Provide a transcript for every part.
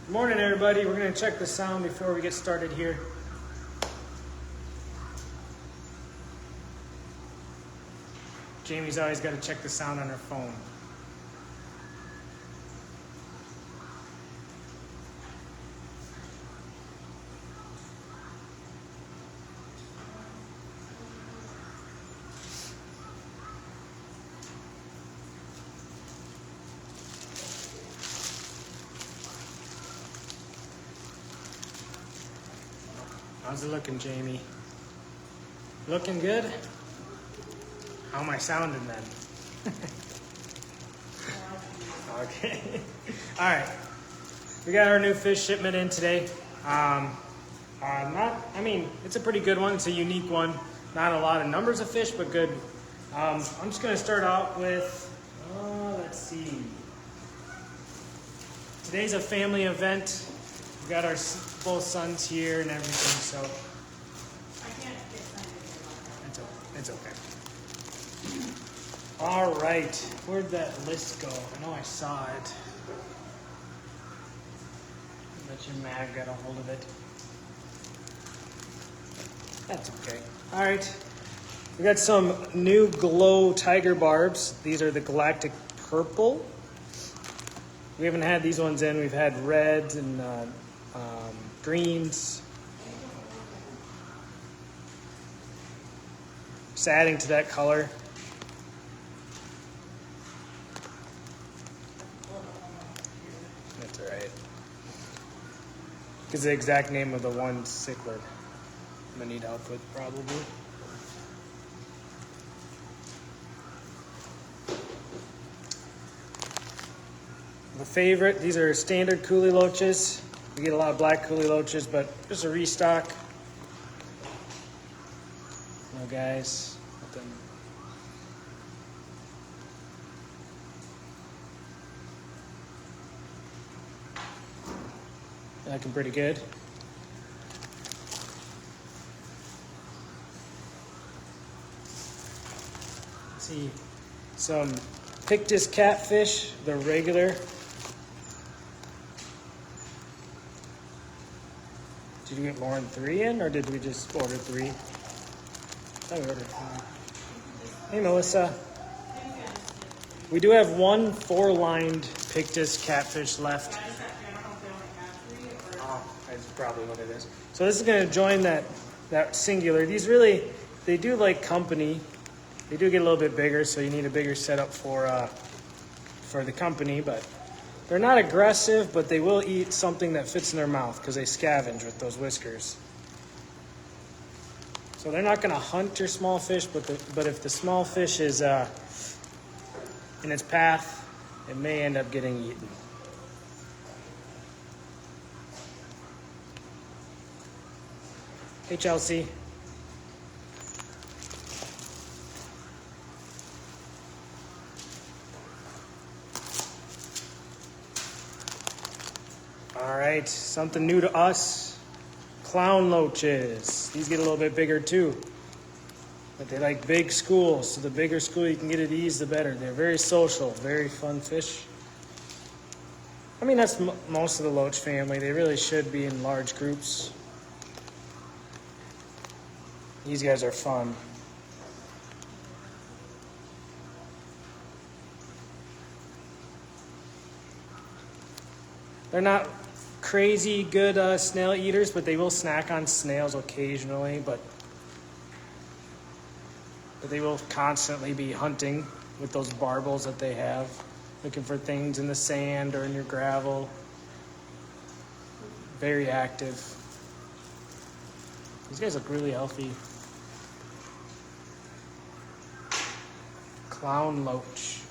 Good morning, everybody. We're going to check the sound before we get started here. Jamie's always got to check the sound on her phone. How's it looking, Jamie? Looking good? How am I sounding then? Okay. All right. We got our new fish shipment in today. It's a pretty good one. It's a unique one. Not a lot of numbers of fish, but good. I'm just going to start out with, let's see. Today's a family event. We got our both sons here and everything, so. I can't get signed in. It's okay. All right, where'd that list go? I know I saw it. I bet your mag got a hold of it. That's okay. All right, we got some new glow tiger barbs. These are the Galactic Purple. We haven't had these ones in. We've had reds and greens. Just adding to that color. That's all right. It's the exact name of the one cichlid I'm gonna need help with probably. The favorite, these are standard coolie loaches. We get a lot of black coolie loaches, but just a restock. No guys, nothing. Looking pretty good. Let's see, some Pictus catfish, the regular. Did you get more than 3 in, or did we just order 3? I thought we ordered 3. Hey, Melissa. We do have one 4-lined Pictus catfish left. Oh, that's probably what it is. So this is going to join that singular. These really, they do like company. They do get a little bit bigger, so you need a bigger setup for the company, but they're not aggressive, but they will eat something that fits in their mouth because they scavenge with those whiskers. So they're not going to hunt your small fish, but if the small fish is in its path, it may end up getting eaten. Hey, Chelsea. All right, something new to us, clown loaches. These get a little bit bigger too, but they like big schools, so the bigger school you can get at ease, the better. They're very social, very fun fish. I mean, that's most of the loach family. They really should be in large groups. These guys are fun. They're not crazy good snail eaters, but they will snack on snails occasionally, but they will constantly be hunting with those barbels that they have, looking for things in the sand or in your gravel. Very active. These guys look really healthy. Clown loach.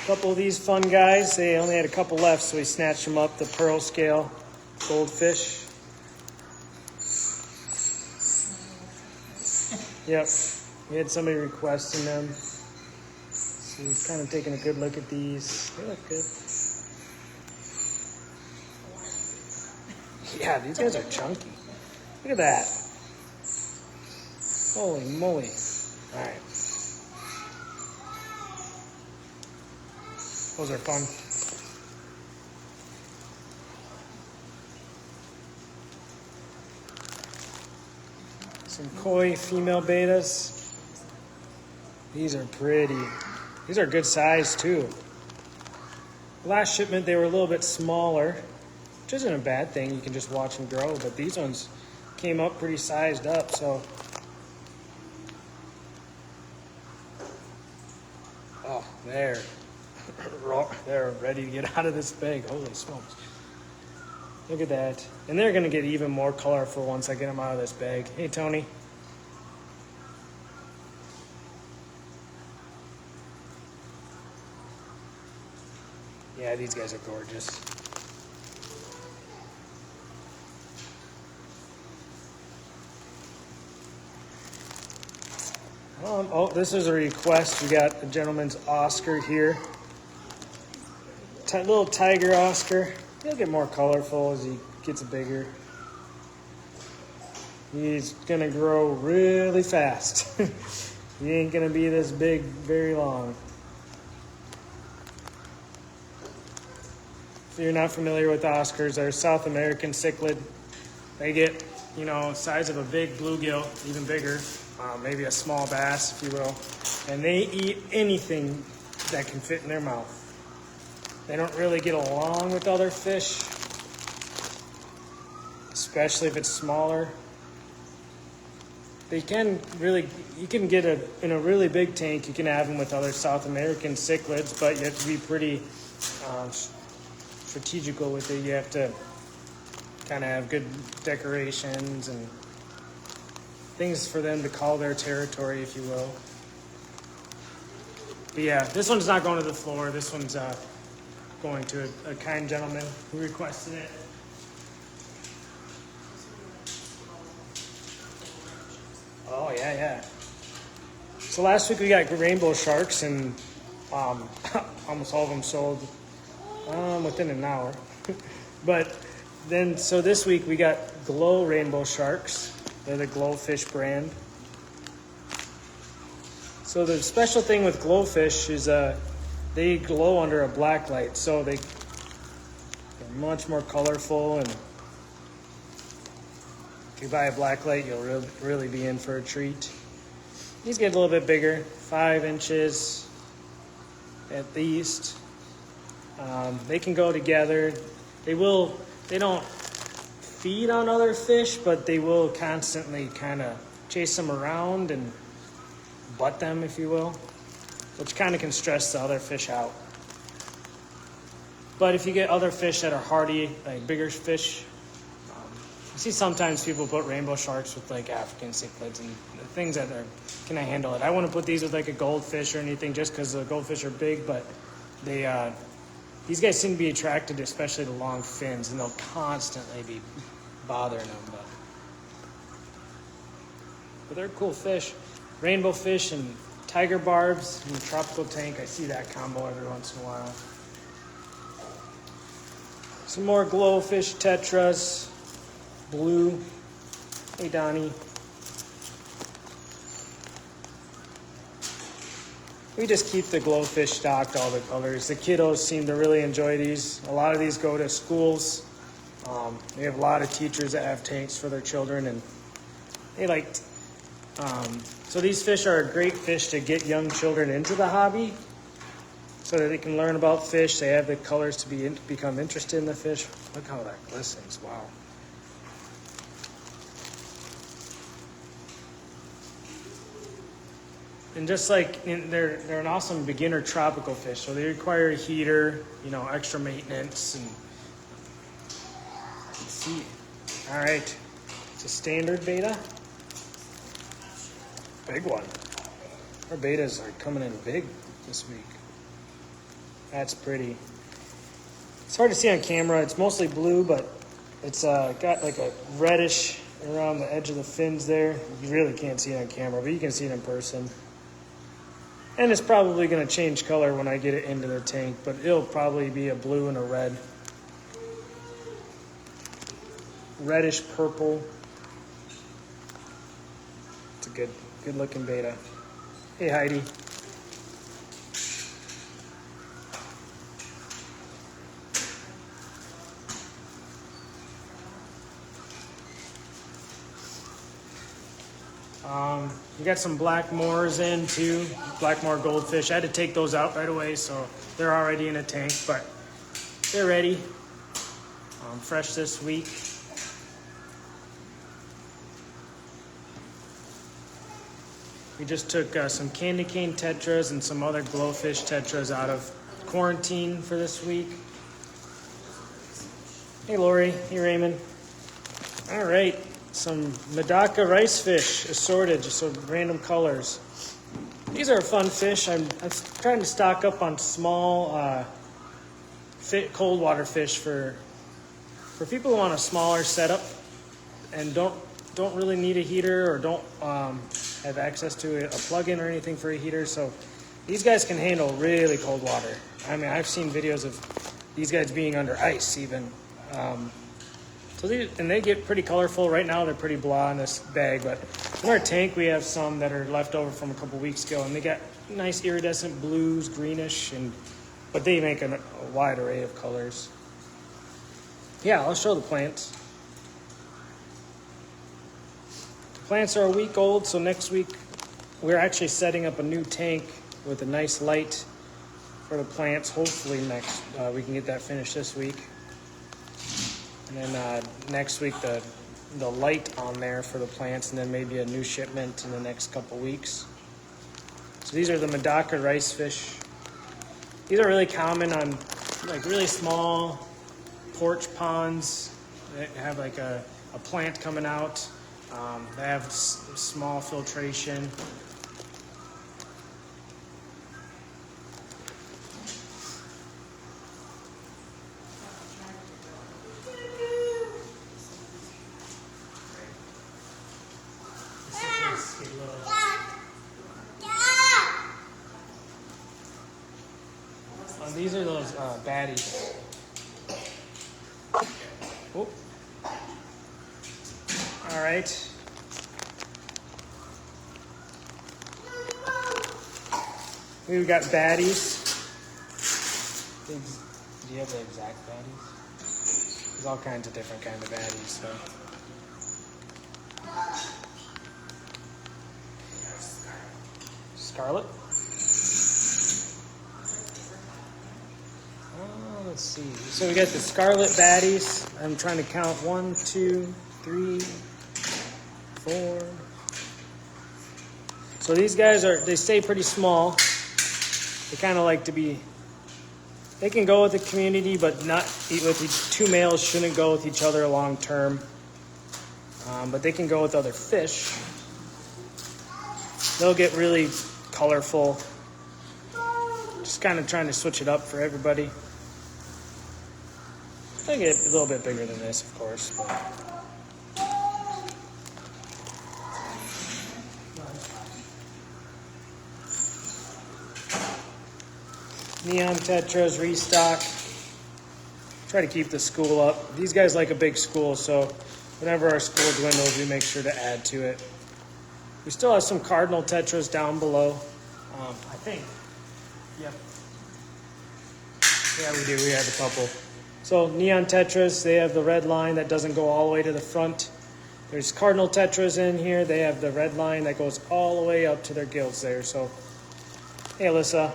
Couple of these fun guys. They only had a couple left, so we snatched them up. The pearl scale goldfish. Yep, we had somebody requesting them. So we've kind of taken a good look at these. They look good. Yeah, these guys are chunky. Look at that. Holy moly. All right. Those are fun. Some koi female betas. These are pretty. These are good size too. Last shipment they were a little bit smaller, which isn't a bad thing. You can just watch them grow, but these ones came up pretty sized up, so. Oh, they're ready to get out of this bag. Holy smokes. Look at that. And they're gonna get even more colorful once I get them out of this bag. Hey, Tony. Yeah, these guys are gorgeous. Oh, this is a request. We got a gentleman's Oscar here. Little tiger Oscar. He'll get more colorful as he gets bigger. He's gonna grow really fast. He ain't gonna be this big very long. If you're not familiar with Oscars, they're South American cichlid. They get, size of a big bluegill, even bigger, maybe a small bass, if you will. And they eat anything that can fit in their mouth. They don't really get along with other fish, especially if it's smaller. You can get in a really big tank, you can have them with other South American cichlids, but you have to be pretty strategical with it. You have to kind of have good decorations and things for them to call their territory, if you will. But yeah, this one's not going to the floor. This one's going to a kind gentleman who requested it. Oh, yeah. So last week we got rainbow sharks, and almost all of them sold within an hour. But then, so this week we got glow rainbow sharks. They're the Glowfish brand. So the special thing with glowfish is they glow under a black light, so they're much more colorful. And if you buy a black light, you'll really be in for a treat. These get a little bit bigger, 5 inches at least. They can go together. They don't feed on other fish, but they will constantly kind of chase them around and butt them, if you will, which kind of can stress the other fish out. But if you get other fish that are hardy, like bigger fish, you see sometimes people put rainbow sharks with like African cichlids and things that can I handle it. I wouldn't put these with like a goldfish or anything just because the goldfish are big, but these guys seem to be attracted especially to long fins, and they'll constantly be bothering them. But they're cool fish. Rainbow fish and tiger barbs in the tropical tank. I see that combo every once in a while. Some more glowfish tetras. Blue. Hey, Donnie. We just keep the glowfish stocked, all the colors. The kiddos seem to really enjoy these. A lot of these go to schools. We have a lot of teachers that have tanks for their children, and they like. So these fish are a great fish to get young children into the hobby, so that they can learn about fish. They have the colors to become interested in the fish. Look how that glistens! Wow. And just like they're an awesome beginner tropical fish, so they require a heater, extra maintenance, and let's see. All right, it's a standard beta, big one. Our betas are coming in big this week. That's pretty. It's hard to see on camera. It's mostly blue, but it's got like a reddish around the edge of the fins there. You really can't see it on camera, but you can see it in person. And it's probably going to change color when I get it into the tank, but it'll probably be a blue and a red. Reddish purple. It's a good looking beta. Hey, Heidi. We got some black moors in too, black moor goldfish. I had to take those out right away, so they're already in a tank, but they're ready. Fresh this week. We just took some candy cane tetras and some other glowfish tetras out of quarantine for this week. Hey Lori, hey Raymond. All right, some Medaka rice fish assorted, just some random colors. These are fun fish. I'm trying to stock up on small cold water fish for people who want a smaller setup and don't really need a heater or don't have access to a plug-in or anything for a heater. So these guys can handle really cold water. I mean, I've seen videos of these guys being under ice even. And they get pretty colorful. Right now they're pretty blah in this bag, but in our tank we have some that are left over from a couple weeks ago, and they got nice iridescent blues, greenish, but they make a wide array of colors. Yeah, I'll show the plants. The plants are a week old, so next week we're actually setting up a new tank with a nice light for the plants. Hopefully we can get that finished this week. And then next week the light on there for the plants, and then maybe a new shipment in the next couple weeks. So these are the Medaka rice fish. These are really common on like really small porch ponds that have like a plant coming out. They have small filtration. These are those baddies. Oh. All right. We've got baddies. Do you have the exact baddies? There's all kinds of different kinds of baddies. So. Scarlet? Let's see. So we got the scarlet baddies. I'm trying to count 1, 2, 3, 4. So these guys they stay pretty small. They kind of like to be, they can go with the community, but not with each, two males shouldn't go with each other long term. But they can go with other fish. They'll get really colorful. Just kind of trying to switch it up for everybody. They get a little bit bigger than this, of course. But. Neon tetras restock. Try to keep the school up. These guys like a big school, so whenever our school dwindles, we make sure to add to it. We still have some cardinal tetras down below. I think. Yep. Yeah, we do. We have a couple. So neon tetras, they have the red line that doesn't go all the way to the front. There's cardinal tetras in here. They have the red line that goes all the way up to their gills there. So, hey, Alyssa.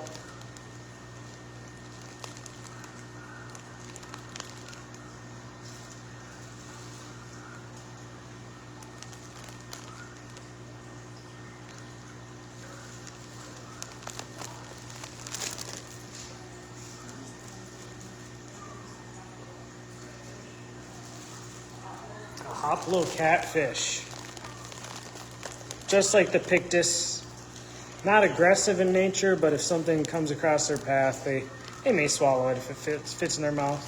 Hoplo catfish. Just like the pictus, not aggressive in nature, but if something comes across their path, they may swallow it if it fits in their mouth.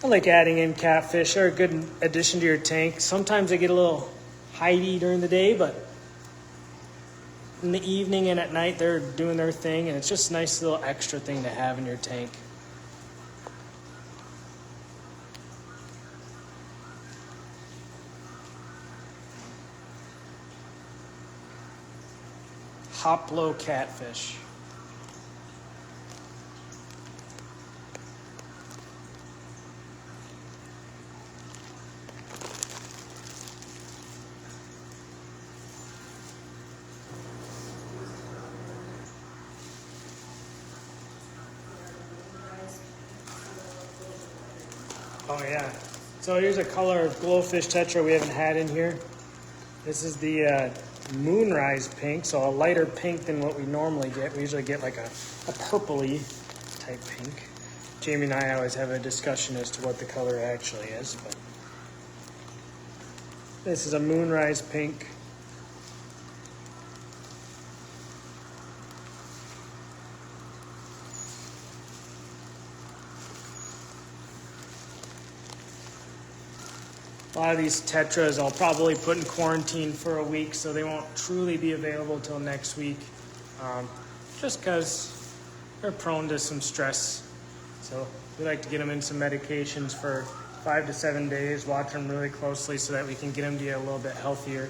I like adding in catfish. They're a good addition to your tank. Sometimes they get a little hidey during the day, but in the evening and at night, they're doing their thing, and it's just a nice little extra thing to have in your tank. Hoplo catfish. Oh yeah. So here's a color of glowfish tetra we haven't had in here. This is the moonrise pink, so a lighter pink than what we normally get. We usually get like a purpley type pink. Jamie and I always have a discussion as to what the color actually is, but this is a moonrise pink. A lot of these tetras I'll probably put in quarantine for a week, so they won't truly be available till next week, just because they're prone to some stress. So we like to get them in some medications for 5 to 7 days, watch them really closely so that we can get them to get a little bit healthier.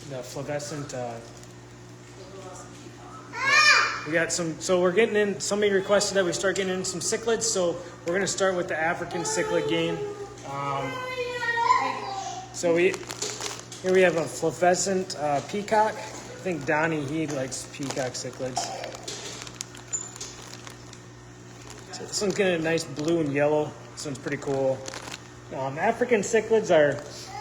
The fluorescent, we got some, so we're getting in, somebody requested that we start getting in some cichlids, so we're going to start with the African cichlid game. So here we have a fluorescent peacock. I think Donnie, he likes peacock cichlids. So this one's getting a nice blue and yellow. This one's pretty cool. African cichlids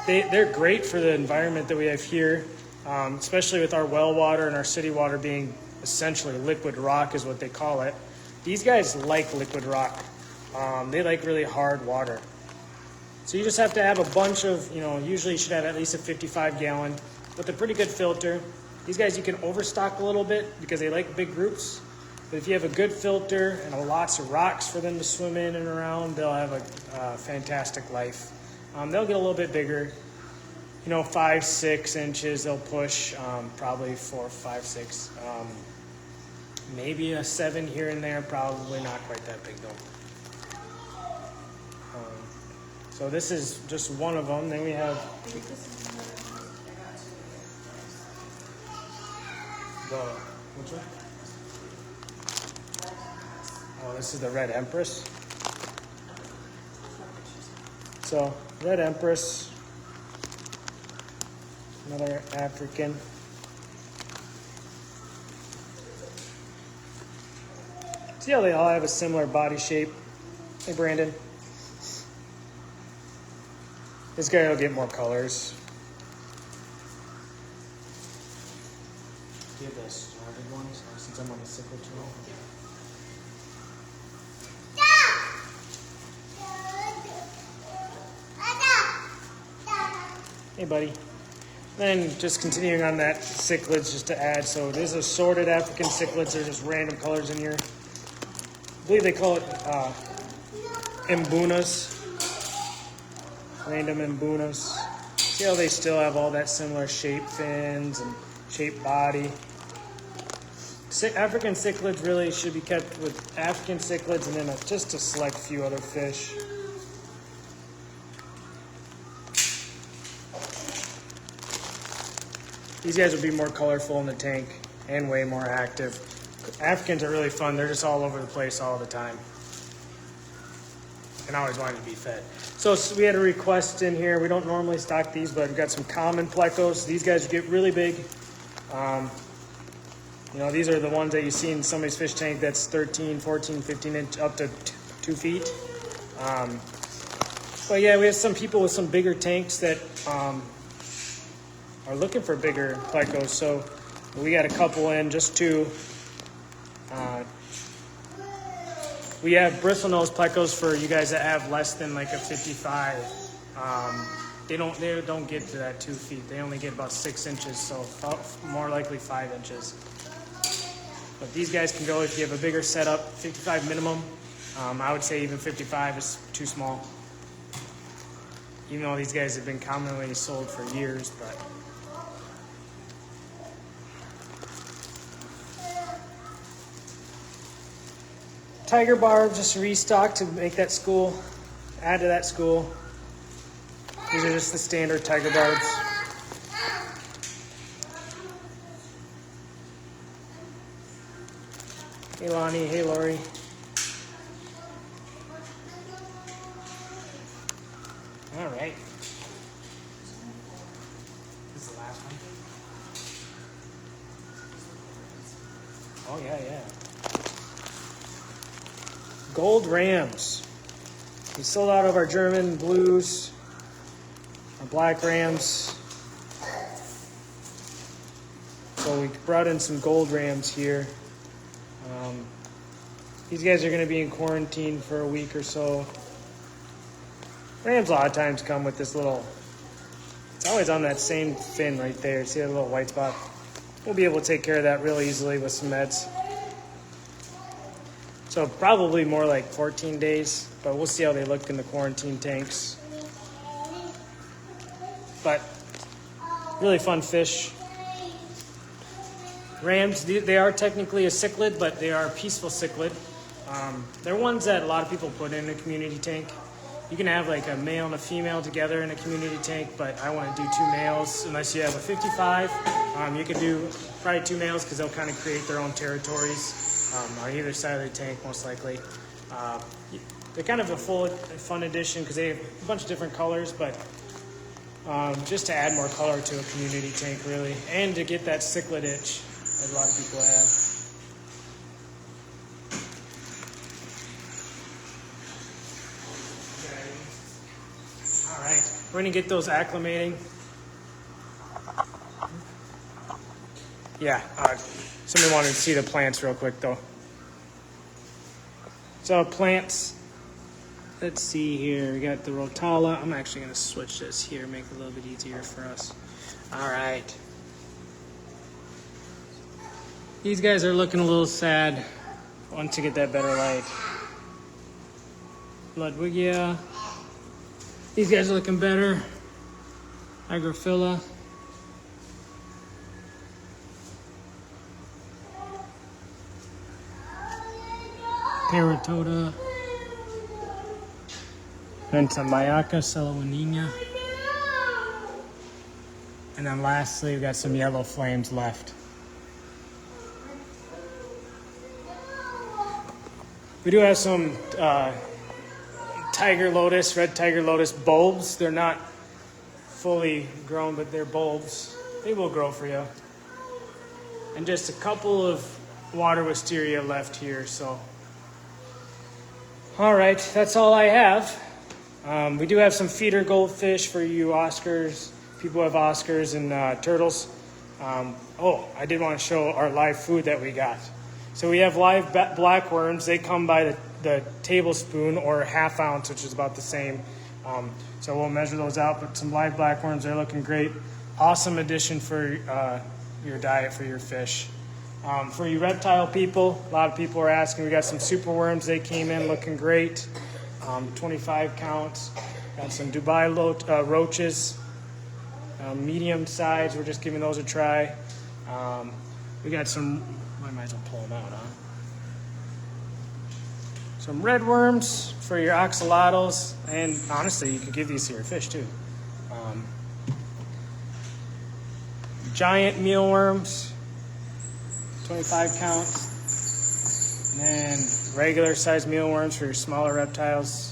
they're great for the environment that we have here, especially with our well water and our city water being essentially liquid rock is what they call it. These guys like liquid rock. They like really hard water. So you just have to have a bunch of, usually you should have at least a 55-gallon with a pretty good filter. These guys you can overstock a little bit because they like big groups. But if you have a good filter and lots of rocks for them to swim in and around, they'll have a fantastic life. They'll get a little bit bigger. 5, 6 inches they'll push, probably 4, 5, 6. Maybe a 7 here and there, probably not quite that big though. So this is just one of them. Then we have which one? Oh, this is the Red Empress. So Red Empress, another African. See how they all have a similar body shape? Hey, Brandon. This guy will get more colors. Do you have the started ones since I'm on the cichlid channel? Hey, buddy. Then just continuing on that, cichlids just to add. So there's assorted African cichlids. They're just random colors in here. I believe they call it imbunas. Random imbunas. See how they still have all that similar shape fins and shaped body. African cichlids really should be kept with African cichlids and then just a select few other fish. These guys will be more colorful in the tank and way more active. Africans are really fun. They're just all over the place all the time. And always wanted to be fed. So we had a request in here. We don't normally stock these, but we've got some common plecos. These guys get really big. These are the ones that you see in somebody's fish tank that's 13, 14, 15 inch, up to 2 feet. But yeah, we have some people with some bigger tanks that are looking for bigger plecos. So we got a couple in, just 2. We have bristlenose plecos for you guys that have less than like a 55. They don't get to that 2 feet. They only get about 6 inches, so more likely 5 inches. But these guys can go if you have a bigger setup, 55 minimum. I would say even 55 is too small. Even though these guys have been commonly sold for years, but. Tiger barb, just restocked to make that school, add to that school. These are just the standard tiger barbs. Hey Lonnie, hey Lori. All right. This is the last one. yeah. Gold rams. We sold out of our German blues, our black rams. So we brought in some gold rams here. These guys are going to be in quarantine for a week or so. Rams a lot of times come with this little, it's always on that same fin right there. See that little white spot? We'll be able to take care of that real easily with some meds. So probably more like 14 days, but we'll see how they look in the quarantine tanks. But really fun fish. Rams, they are technically a cichlid, but they are a peaceful cichlid. They're ones that a lot of people put in a community tank. You can have like a male and a female together in a community tank, but I want to do 2 males unless you have a 55. You could do probably 2 males because they'll kind of create their own territories on either side of the tank, most likely. They're kind of a fun addition because they have a bunch of different colors, but just to add more color to a community tank, really, and to get that cichlid itch that a lot of people have. All right, we're gonna get those acclimating. Yeah, somebody wanted to see the plants real quick though. So plants, let's see here. We got the rotala. I'm actually gonna switch this here, make it a little bit easier for us. All right. These guys are looking a little sad. Want to get that better light. Ludwigia. These guys are looking better. Hygrophila. Paratoda. Ventamayaka, Celowinina. And then lastly, we got some yellow flames left. We do have some tiger lotus, red tiger lotus bulbs. They're not fully grown, but they're bulbs. They will grow for you. And just a couple of water wisteria left here, so. All right, that's all I have. We do have some feeder goldfish for you Oscars, people who have Oscars and turtles. I did want to show our live food that we got. So we have live blackworms. They come by the tablespoon or ½ ounce, which is about the same. So we'll measure those out, but some live blackworms, they're looking great. Awesome addition for your diet for your fish. For you reptile people, a lot of people are asking. We got some super worms. They came in looking great. 25 counts. Got some Dubai roaches, medium size. We're just giving those a try. We got some, I might as well pull them out, huh? Some red worms for your oxalotls, and honestly, you could give these to your fish too. Giant mealworms, 25 counts, and then regular sized mealworms for your smaller reptiles.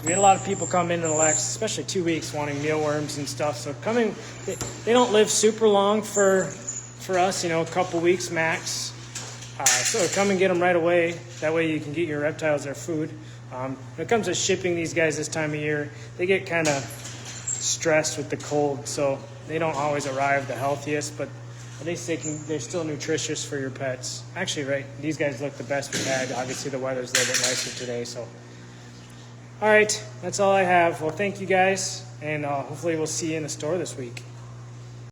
We had a lot of people come in the last, especially 2 weeks, wanting mealworms and stuff. So they don't live super long for us, a couple weeks max. So come and get them right away. That way you can get your reptiles their food. When it comes to shipping these guys this time of year, they get kind of stressed with the cold, so they don't always arrive the healthiest, but at least they're still nutritious for your pets. Actually, right, these guys look the best we've had. Obviously, the weather's a little bit nicer today, so. All right, that's all I have. Well, thank you guys, and hopefully we'll see you in the store this week.